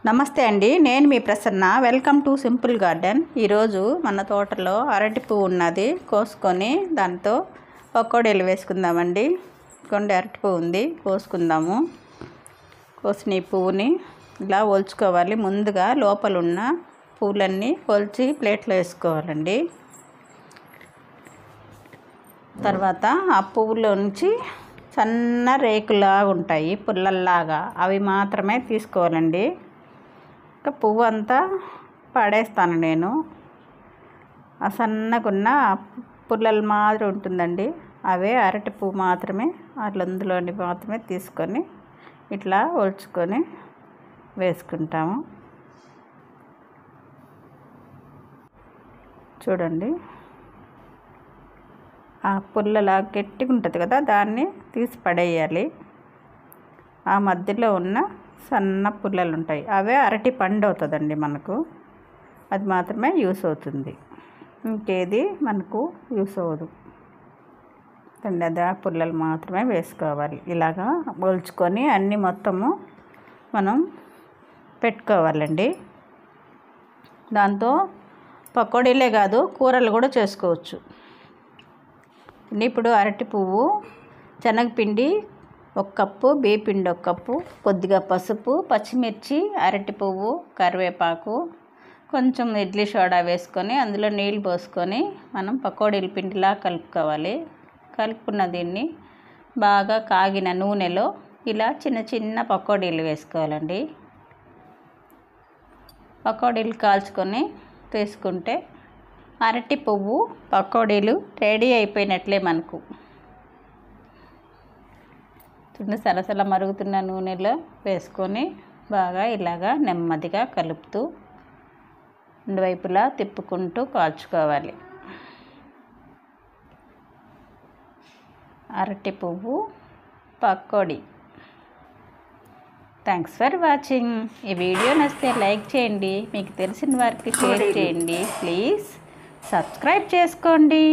నమస్తే అండి, నేను మీ Prasanna. Welcome to simple garden. ఈరోజు మన తోటలో అరటి పువ్వు ఉన్నది, కోసుకొని దాంతో పకోడీలు వేసుకుందామండి. కొన్ని అరటి పువ్వు ఉంది, కోసుకుందాము. కోసిన ఈ పువ్వుని ఇలా ఒలుచుకోవాలి. ముందుగా లోపల ఉన్న పువ్వులన్నీ ఒలిచి ప్లేట్లో వేసుకోవాలండి. తర్వాత ఆ పువ్వులో నుంచి సన్న రేకులాగా ఉంటాయి, పుల్లల్లాగా, అవి మాత్రమే తీసుకోవాలండి. పువ్వు అంతా పడేస్తాను నేను. ఆ సన్నగున్న పుల్లల మాదిరి ఉంటుందండి, అవే అరటి పువ్వు మాత్రమే, అందులోని మాత్రమే తీసుకొని ఇట్లా ఒలుచుకొని వేసుకుంటాము. చూడండి, ఆ పుల్లలా గట్టిగా ఉంటుంది కదా, దాన్ని తీసి పడేయాలి. ఆ మధ్యలో ఉన్న సన్న పుల్లలు ఉంటాయి, అవే అరటి పండు అవుతుందండి మనకు. అది మాత్రమే యూస్ అవుతుంది, ఇంకేది మనకు యూస్ అవ్వదు. అది ఆ పుల్లలు మాత్రమే వేసుకోవాలి. ఇలాగా ఒలుచుకొని అన్నీ మొత్తము మనం పెట్టుకోవాలండి. దాంతో పకోడీలే కాదు, కూరలు కూడా చేసుకోవచ్చు. ఇప్పుడు అరటి పువ్వు, శనగపిండి 1 కప్పు, బియ్యపిండి 1 కప్పు, కొద్దిగా పసుపు, పచ్చిమిర్చి, అరటి పువ్వు, కరివేపాకు, కొంచెం ఇడ్లీ సోడా వేసుకొని అందులో నీళ్ళు పోసుకొని మనం పకోడీల పిండిలా కలుపుకోవాలి. కలుపుకున్న దీన్ని బాగా కాగిన నూనెలో ఇలా చిన్న చిన్న పకోడీలు వేసుకోవాలండి. పకోడీలు కాల్చుకొని తీసుకుంటే అరటి పువ్వు పకోడీలు రెడీ అయిపోయినట్లే మనకు. సలసల మరుగుతున్న నూనెలో వేసుకొని బాగా ఇలాగా నెమ్మదిగా కలుపుతూ 2 వైపులా తిప్పుకుంటూ కాల్చుకోవాలి. అరటి పువ్వు పకోడీ. Thanks for watching. ఈ వీడియో నచ్చితే లైక్ చేయండి, మీకు తెలిసిన వారికి షేర్ చేయండి. ప్లీజ్ సబ్స్క్రైబ్ చేసుకోండి.